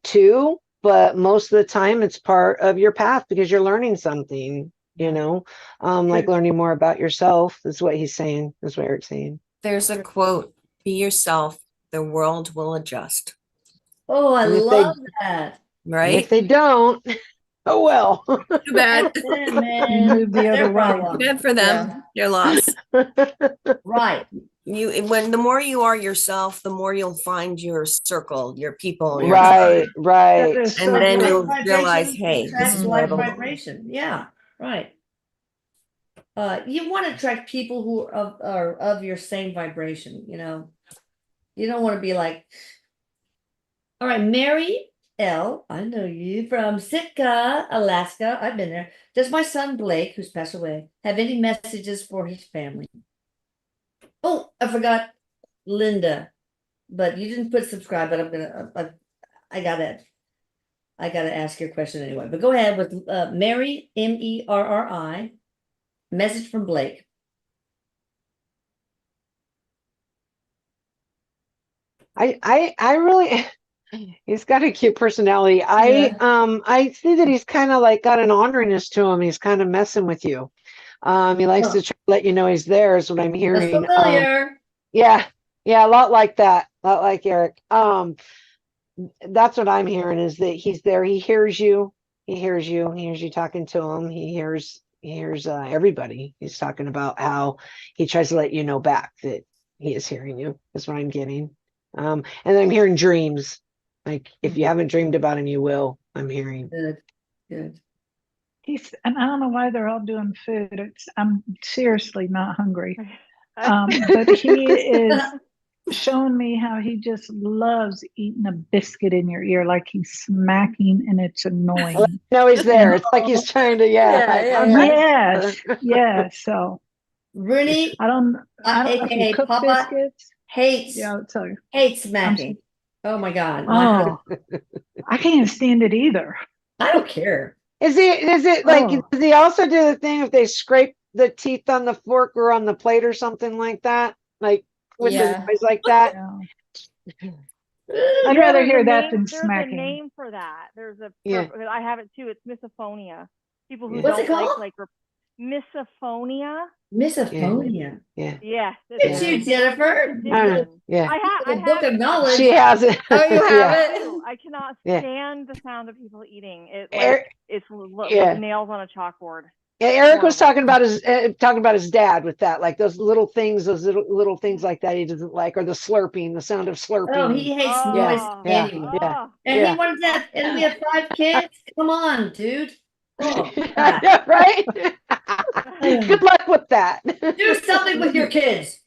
too, but most of the time it's part of your path because you're learning something, like learning more about yourself is what he's saying. That's what Eric's saying. There's a quote, be yourself, the world will adjust. Oh, I And if love that. And Right? if they don't, oh well. Too bad. Yeah, You man. move the That's their other way. Too problem. bad for them. Your loss. Right. The more you are yourself, the more you'll find your circle, your people, your Right, tribe. right. That is And so then true. you'll Like realize, vibration hey, this attracts is where I like belong. vibration. Yeah, right. You want to attract people who are of your same vibration, You don't want to be like, all right, Mary L. I know you from Sitka, Alaska. I've been there. Does my son Blake, who's passed away, have any messages for his family? Oh, I forgot Linda, but you didn't put subscribe, but I'm gonna, I gotta ask your question anyway, but go ahead with Mary, Merri, message from Blake. I really he's got a cute personality. Yeah. I see that he's kind of like got an orneriness to him. He's kind of messing with you. He likes Oh. to try to let you know he's there, is what I'm That's hearing. familiar. Yeah, yeah, a lot like that. A lot like Eric. That's what I'm hearing, is that he's there. He hears you. He hears you. He hears you talking to him. He hears everybody. He's talking about how he tries to let you know back that he is hearing you. That's what I'm getting. And I'm hearing dreams. Like if you haven't dreamed about him, you will. I'm hearing. Good, good. And I don't know why they're all doing food. I'm seriously not hungry. But he is showing me how he just loves eating a biscuit in your ear, like he's smacking, and it's annoying. No, he's there. It's like he's trying to, Yes, yes. So Rooney, I don't know if aka you cook Papa, biscuits. hates Yeah, I'll tell you. smacking. Oh my God. Oh, I can't stand it either. I don't care. Is it like, Oh. does he also do the thing if they scrape the teeth on the fork or on the plate or something like that? Like with the Yeah. noise like that? Yeah. I'd rather There's hear a that name- than There's smacking. a name for that. There's a, Yeah. I have it too. It's misophonia. People who What's it don't called? like misophonia. Misophonia. Yeah. Yes. Look at you, Jennifer. Condition. Yeah. I A book have of knowledge. She has it. Oh, you have Yeah. it? I cannot Yeah. stand the sound of people eating. It Eric- it's yeah. like nails on a chalkboard. Yeah, Eric was Horrible. talking about his dad with that, like those little things like that he doesn't like, or the slurping, the sound of slurping. Oh, he hates noise Oh, Yeah. anyway. Yeah. And Yeah. he wanted that. And we have 5 kids. Come on, dude. Oh, I God. know, right? Good luck with that. Do something with your kids.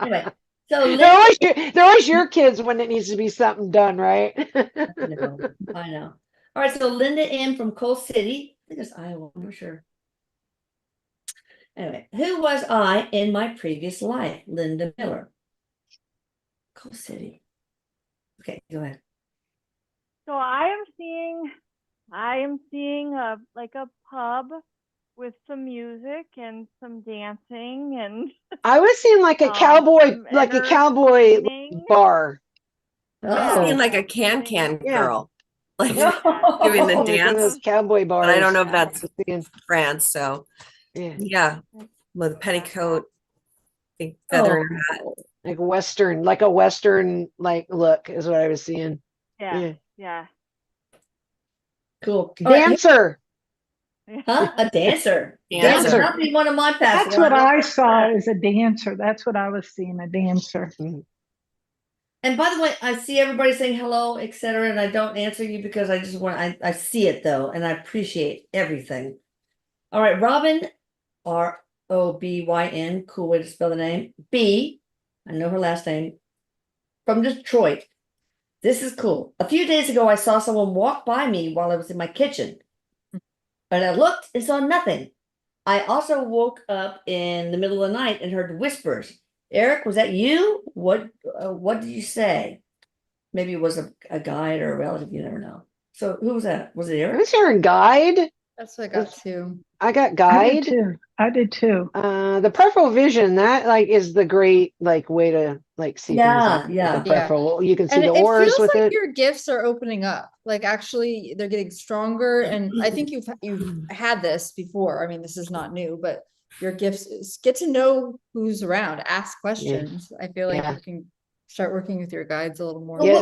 Anyway, so They're always your kids when it needs to be something done, right? I know. All right, so Linda M from Coal City. I think it's Iowa, I'm not sure. Anyway, who was I in my previous life? Linda Miller. Coal City. Okay, go ahead. So I am seeing a pub with some music and some dancing and I was seeing like a cowboy, entertaining. bar. Oh. Seeing like a can Yeah. girl, like No. doing the Like one of dance. those cowboy bars. But I don't know if that's Yeah. France. So yeah, with a petticoat, big feather in her hat. Like a Western like look is what I was seeing. Yeah. Cool. All right, Dancer. huh? A dancer. Dancer. That would not be one of my past That's what lives. I saw as a dancer. That's what I was seeing, a dancer. And by the way, I see everybody saying hello, etc., and I don't answer you because I just want I see it though, and I appreciate everything. All right, Robin, Robyn, cool way to spell the name. B, I know her last name, from Detroit. This is cool. A few days ago, I saw someone walk by me while I was in my kitchen, and I looked and saw nothing. I also woke up in the middle of the night and heard whispers. Eric, was that you? What did you say? Maybe it was a guide or a relative. You never know. So who was that? Was it I Eric? was hearing guide. That's what I got too. I got I guide. did too. The peripheral vision, that like is the great like way to like see Yeah, things. yeah. The peripheral. You can see And the it auras feels with like it. your gifts are opening up. Like actually they're getting stronger. And I think you've had this before. I mean, this is not new, but your gifts is get to know who's around, ask questions. I feel like you can start working with your guides a little more. Yeah,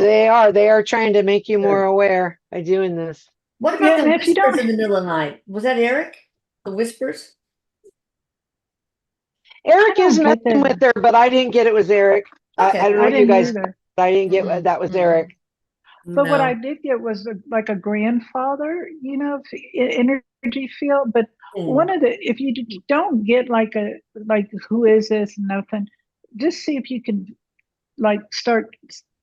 they are trying to make you more aware by doing this. What about the and if you whispers don't- in the middle of the night? Was that Eric? The whispers? Eric don't is get messing that. with her, but I didn't get it was Eric. Okay. I don't know I what you didn't guys, either. but I didn't get that was Eric. But what No. I did get was like a grandfather, energy field. But one of the, if you don't get like who is this, nothing, just see if you can like start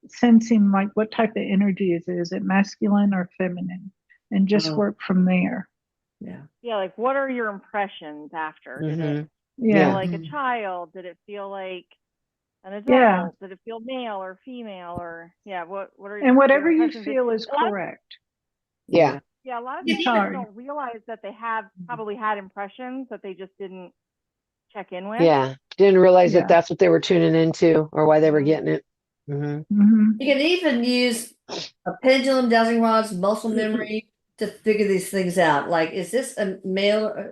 sensing like what type of energy is it? Is it masculine or feminine? And just work from there. Yeah. Yeah, like what are your impressions after? Did it Yeah. feel like a child? Did it feel like an adult? Yeah. Did it feel male or female or what are your And whatever you impressions? feel is A lot of- correct. Yeah. Yeah, a lot of It's people hard. don't realize that they have probably had impressions that they just didn't check in with. Yeah. Didn't realize Yeah. that that's what they were tuning into or why they were getting it. You can even use a pendulum, dowsing rods, muscle memory to figure these things out. Like, is this a male?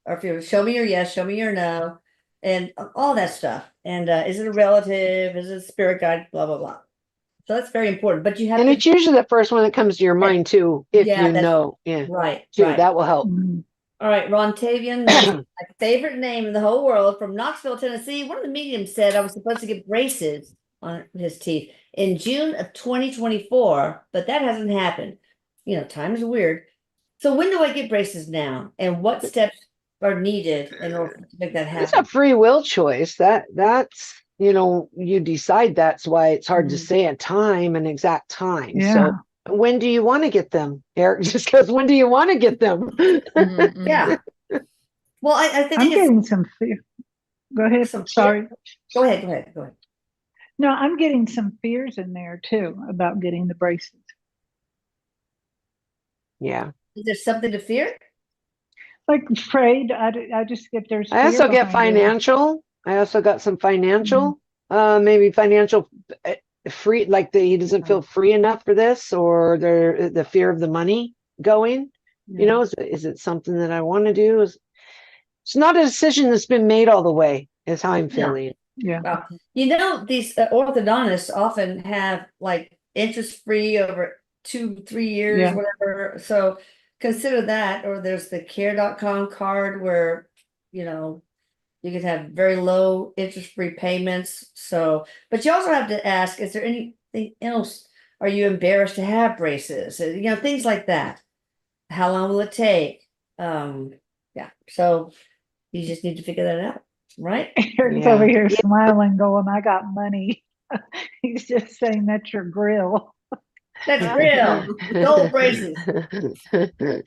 or if you show me your yes, show me your no, and all that stuff. And is it a relative? Is it a spirit guide? Blah blah blah. So that's very important. But you have And to. it's usually the first one that comes to your mind too, if Yeah, you that's know. Yeah, right. too. Right. That will help. Mhm. All right, Rontavian, my favorite name in the whole world, from Knoxville, Tennessee. One of the mediums said I was supposed to get braces on his teeth in June of 2024, but that hasn't happened. You know, time is weird. So when do I get braces now? And what steps are needed in order to make that It's a happen? free will choice. That's you decide. That's why it's hard to Mhm. say a time, an exact time. Yeah. So when do you want to get them? Eric just goes, when do you want to get them? Mhm, Yeah. Well, I think I'm it's getting some fear. Go ahead. some Sorry. Go ahead, go ahead, go ahead. No, I'm getting some fears in there too about getting the braces. Yeah. Is there something to fear? Like afraid, I just get there's I fear also get behind it. financial. I also got some Mhm. financial, maybe financial free, like he doesn't feel free enough for this, or the fear of the money going. You know, is it something that I want to do? It's not a decision that's been made all the way, is how I'm No. feeling. Yeah. Well, you know, these orthodontists often have like interest free over 2-3 years, Yeah. whatever. So consider that. Or there's the care.com card where, you know, you could have very low interest free payments. So, but you also have to ask, is there anything else? Are you embarrassed to have braces? You know, things like that. How long will it take? Yeah. So you just need to figure that out, right? Eric's Yeah. over here Yeah. smiling, going, I got money. He's just saying that's your grill. That's real. Gold braces.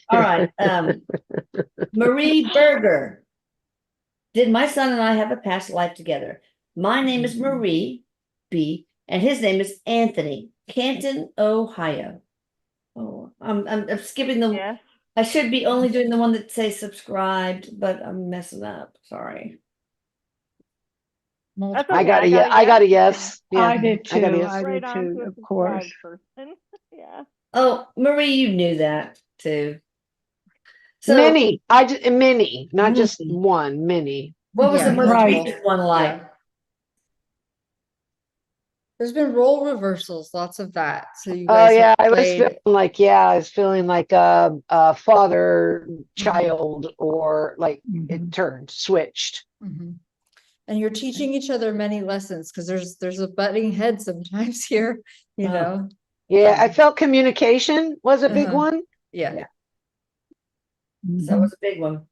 All right. Marie Berger. Did my son and I have a past life together? My name is Marie B, and his name is Anthony, Canton, Ohio. Oh, I'm skipping the. Yes. I should be only doing the one that says subscribed, but I'm messing up. Sorry. That's I okay. got a yes. I got a yes. Yeah, I did I got a too. yes. I Right did on too, to a of course. subscribed person. Yeah. Oh, Marie, you knew that too. So, Many. Many, not just Mhm. one. Many. What was the Yeah, most Right. recent one like? Yeah. There's been role reversals, lots of that. So you Oh guys yeah, have I was played. feeling like I was feeling like a father child, or like it Mhm. turned switched. Mhm. And you're teaching each other many lessons because there's a butting head sometimes here, you Oh. know. Yeah, I felt communication was a big Uh-huh. one. Yeah. Yeah. Mhm. So it was a big one.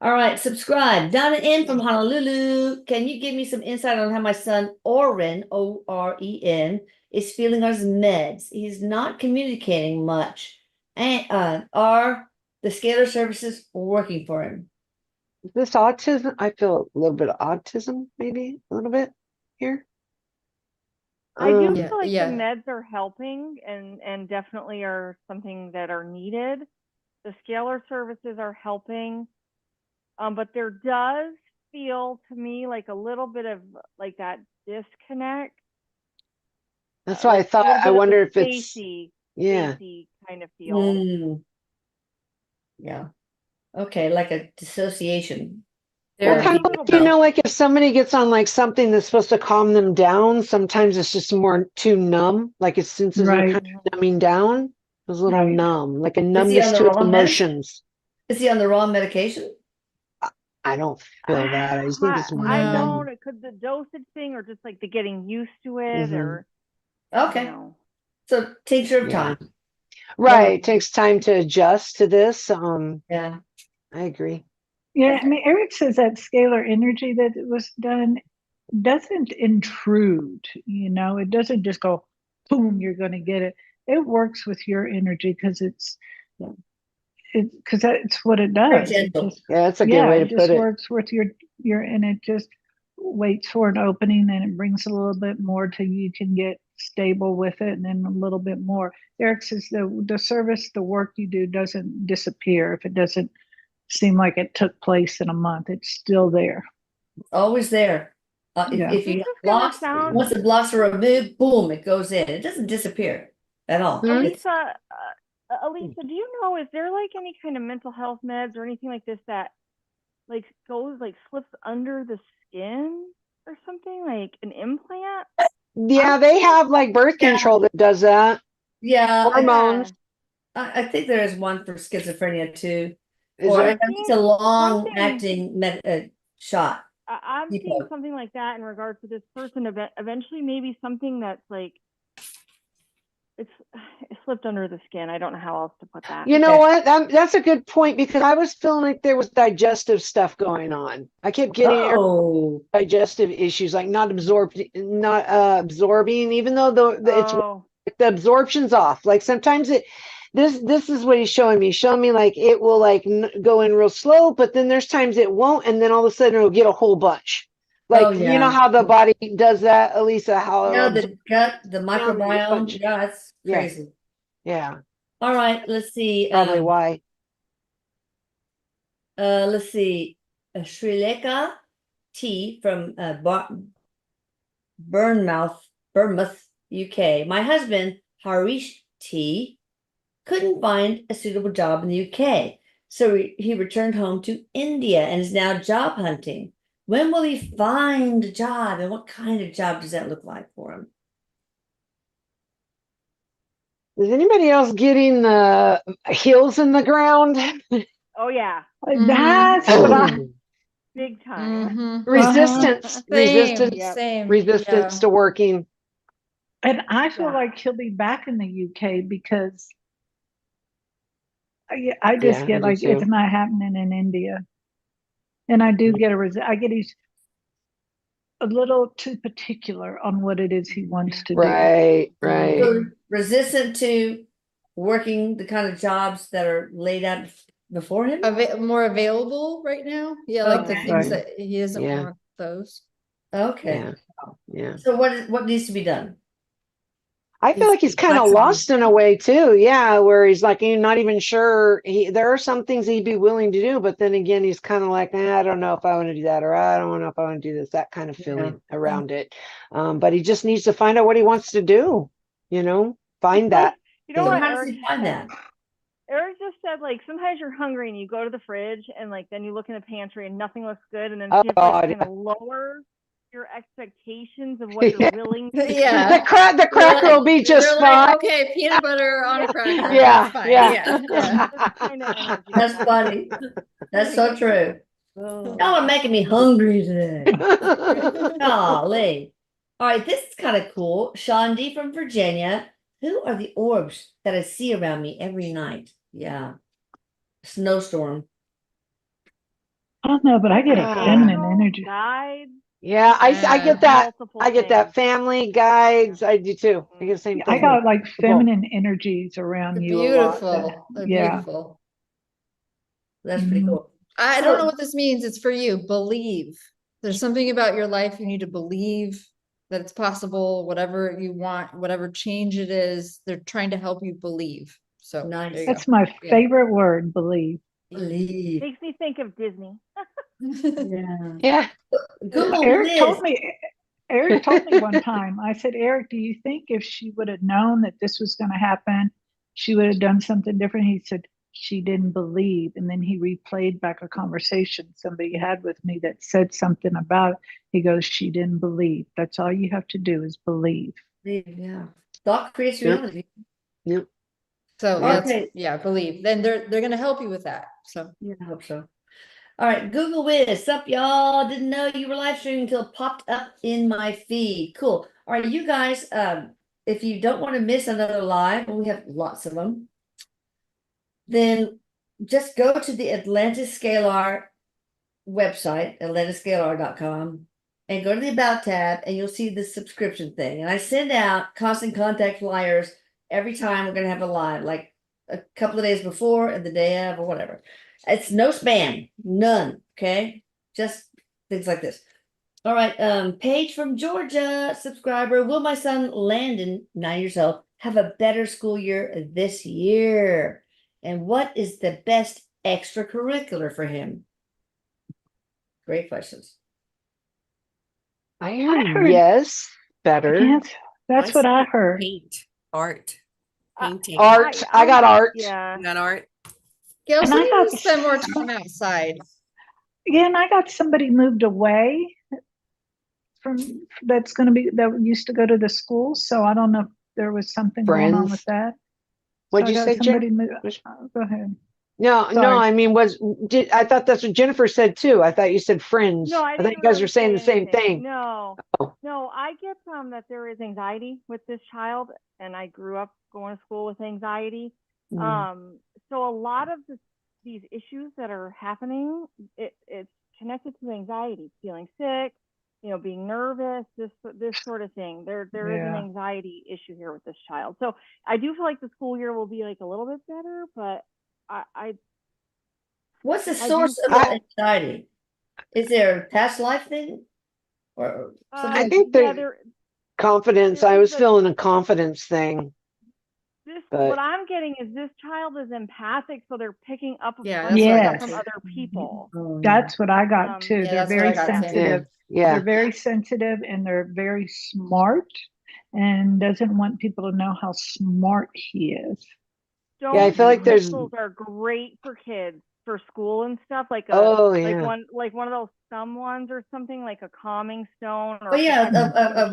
All right, subscribe. Donna N from Honolulu. Can you give me some insight on how my son Oren, Oren, is feeling on his meds? He's not communicating much. And are the scalar services working for him? Is this autism? I feel a little bit of autism, maybe a little bit here. I do Yeah, feel like yeah. the meds are helping and definitely are something that are needed. The scalar services are helping. But there does feel to me like a little bit of like that disconnect. That's why I Like a thought. little I bit of wonder a if it's yeah. spacey kind of feel. Yeah. Okay, like a dissociation. Well, There kind you of little like, bit. like if somebody gets on like something that's supposed to calm them down, sometimes it's just more too numb. Like his senses are Right. kind of numbing down. It was a little Right. numb, like a Is he numbness on the to his wrong meds? emotions. Is he on the wrong medication? I don't feel that. I just think it's more I No. numb. don't. It could the dosage thing or just like the getting used to it Mhm. or Okay. you know. So tincture of Yeah. time. Right. It takes time to adjust to this. Yeah. I agree. Yeah, I mean, Eric says that scalar energy that was done doesn't intrude, it doesn't just go, boom, you're going to get it. It works with your energy because because that's what it Very does. It gentle. just, Yeah, that's a good yeah, way it to just put it. works with and it just waits for an opening and it brings a little bit more till you can get stable with it and then a little bit more. Eric says the service, the work you do doesn't disappear if it doesn't seem like it took place in a month. It's still there. Always there. Yeah. If you This have is gonna blocks, sound once the blocks are removed, boom, it goes in. It doesn't disappear at all. Hmm? It's Elisa, do you know, is there like any kind of mental health meds or anything like this that like goes like slips under the skin or something, like an implant. Yeah, they have like birth Yeah. control that does that. Yeah, Hormones. I think there is one for schizophrenia too. Is Or there? at least a long Something- acting shot. I'm Keep seeing up. something like that in regards to this person. Eventually, maybe something that's like it slipped under the skin. I don't know how else to put that. You know Okay. what? That's a good point because I was feeling like there was digestive stuff going on. I kept getting Oh, digestive issues, like not absorbing, even though it's Oh, the absorption's off. Like sometimes this is what he's showing me. He's showing me like it will like go in real slow, but then there's times it won't, and then all of a sudden it'll get a whole bunch. Like Oh, you know yeah. how the body does that, Elisa? How yeah, it'll the gut, the microbiome. bunch. Yeah, that's Yeah. crazy. yeah, All right, let's see. probably why. Let's see. Sri Lanka tea from Bournemouth, UK. My husband, Harish T, couldn't find a suitable job in the UK. So he returned home to India and is now job hunting. When will he find a job and what kind of job does that look like for him? Is anybody else getting the heels in the ground? oh yeah, That's what I, big time. Mhm. Resistance, resistance, Same. resistance Yeah. to working. and I feel Yeah. like he'll be back in the UK because I just Yeah, get I do like it's too. not happening in India, and I do get I get he's a little too particular on what it is he wants to do. Right, right. So resistant to working the kind of jobs that are laid out before him? More available right now. Yeah, like the Okay. things Right. that he doesn't Yeah. want those. Okay. Yeah, yeah. So what needs to be done? I feel like he's kind of flexible. lost in a way too. Yeah, where he's like, you're not even sure. There are some things he'd be willing to do, but then again, he's kind of like, I don't know if I want to do that, or I don't know if I want to do this. That kind of feeling around it. But he just needs to find out what he wants to do. You know, find that. You know So what how does Eric he find that? Eric just said, like, sometimes you're hungry and you go to the fridge and like then you look in the pantry and nothing looks good, and then Oh, just God, like kind of lowers your expectations of what you're willing to Yeah. The cracker will be just You're like, fine. okay, peanut butter on a cracker. Yeah, That's fine. yeah. Yeah. kind of energy. That's funny. That's so true. Y'all are making me hungry today. Golly. All right, this is kind of cool. Shandi from Virginia. Who are the orbs that I see around me every night? Yeah. Snowstorm. I don't know, but I get a Ah. feminine energy. Guides. Yeah, I get that. Multiple I get that. things. Family guides. I do too. I get the same I thing. got like feminine energies around you a lot. Beautiful. They're Yeah. beautiful. That's pretty Mhm. cool. I don't know what this means. It's for you. Believe. There's something about your life you need to believe that it's possible, whatever you want, whatever change it is, they're trying to help you believe. So Nice. there you That's my Yeah. favorite word, believe. Believe. Makes me think of Disney. go. Yeah. Yeah. Google Eric Wiz. told me one time, I said, Eric, do you think if she would have known that this was going to happen, she would have done something different? He said, she didn't believe. And then he replayed back a conversation somebody had with me that said something about it. He goes, she didn't believe. That's all you have to do is believe. Yeah. Thought creates Yep. reality. Yep. So that's Okay. believe. Then they're gonna help you with that. So Yeah, I hope so. All right, Google Wiz. Sup, y'all? Didn't know you were live streaming until it popped up in my feed. Cool. All right, you guys, if you don't want to miss another live, and we have lots of them, then just go to the Atlantis Scalar website, atlantiscalar.com, and go to the About tab, and you'll see the subscription thing. And I send out constant contact flyers every time we're going to have a live, like a couple of days before and the day of or whatever. It's no spam, none. Okay, just things like this. All right, Paige from Georgia, subscriber. Will my son Landon, 9 years old, have a better school year this year? And what is the best extracurricular for him? Great questions. I I heard heard- yes. Better. Yes, that's what I heard. Paint, art, painting. Art. I got art. Yeah. You got art. Gail, And so I you got need to spend more time outside. Yeah, and I got somebody moved away from that used to go to the school. So I don't know if there was something going on with Friends. that. What'd So I you got say, Jen? somebody moved. Go ahead. No, Sorry. I mean, I thought that's what Jennifer said too. I thought you said friends. No, I I thought didn't you guys were really saying say the same anything. thing. No, Oh. no, I get that there is anxiety with this child, and I grew up going to school with anxiety. So a lot of these issues that are happening, it's connected to anxiety, feeling sick, being nervous, this sort of thing. There is an anxiety issue here with this child. So I do feel like the school year will be like a little bit better, but What's the I source do of the anxiety? Is there a past life thing? Or I something? think yeah, there's confidence. I was feeling a confidence thing. What I'm getting is this child is empathic, so they're picking up Yeah, on that's what I stuff got from too. other people. That's what I got too. Yeah, They're that's what very I got too. sensitive. Yeah. They're very sensitive and they're very smart and doesn't want people to know how smart he is. Yeah, I feel like there's Crystals are great for kids for school and stuff, like yeah. like one of those thumb ones or something, like a calming stone or Oh yeah, a a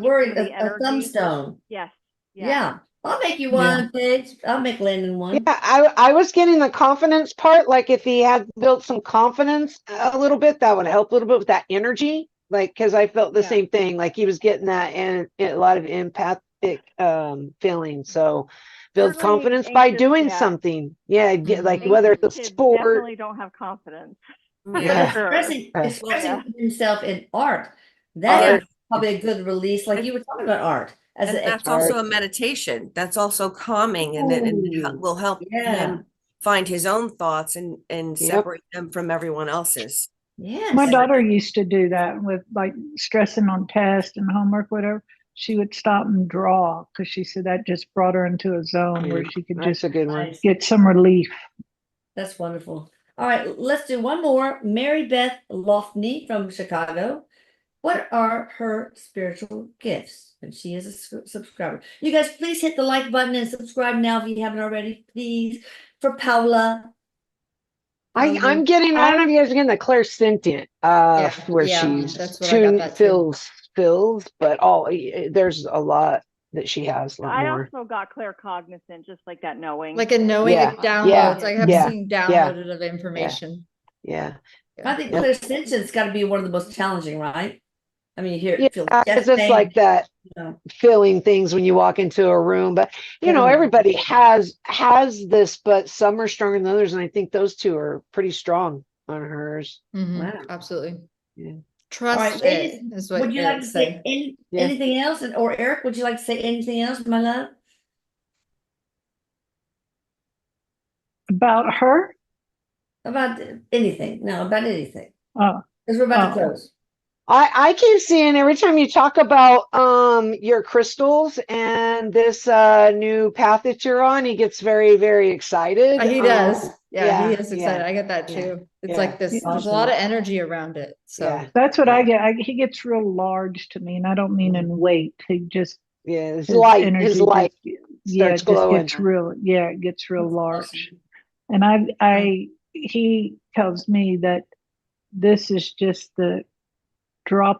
thumbstone. Yes. Yeah. I'll make you one, Paige. I'll make Landon one. Yeah, I was getting the confidence part. Like if he had built some confidence a little bit, that would help a little bit with that energy. Like, because I felt the same thing. Like he was getting that and a lot of empathic feelings. So build confidence by doing something. Yeah, get like whether it's a sport. Definitely don't have confidence. Yeah. Expressing himself in art. That is probably a good release, like you were talking about art. And that's also a meditation. That's also calming, and it will help him find his own thoughts and separate them from everyone else's. Yeah. My daughter used to do that with like stressing on tests and homework, whatever. She would stop and draw because she said that just brought her into a zone where she could just a good one. Get some relief. That's wonderful. All right, let's do one more. Mary Beth Loftney from Chicago. What are her spiritual gifts? And she is a subscriber. You guys, please hit the like button and subscribe now if you haven't already, please. For Paula. I'm getting, I don't know if you guys are getting the clairsentient, where she's that's what I got that feels, but there's a lot that she has. I also got claircognizant, just like that knowing. Like a knowing of downloads. I have seen downloaded of information. Yeah. I think clairsentient's got to be one of the most challenging, right? I mean, you hear it's just like that, feeling things when you walk into a room. But everybody has this, but some are stronger than others, and I think those two are pretty strong on hers. Wow. Absolutely. Yeah. Trust it is what would you like to say anything else? Or Eric, would you like to say anything else, my love? About her? About anything. No, about anything. Oh. Because we're about to close. I keep seeing every time you talk about your crystals and this new path that you're on, he gets very, very excited. He does. He is excited. Yeah. I get that too. It's like this, there's a lot of energy around it. So that's what I get. He gets real large to me, and I don't mean in weight. He just his light starts glowing. It gets real large. And he tells me that this is just the drop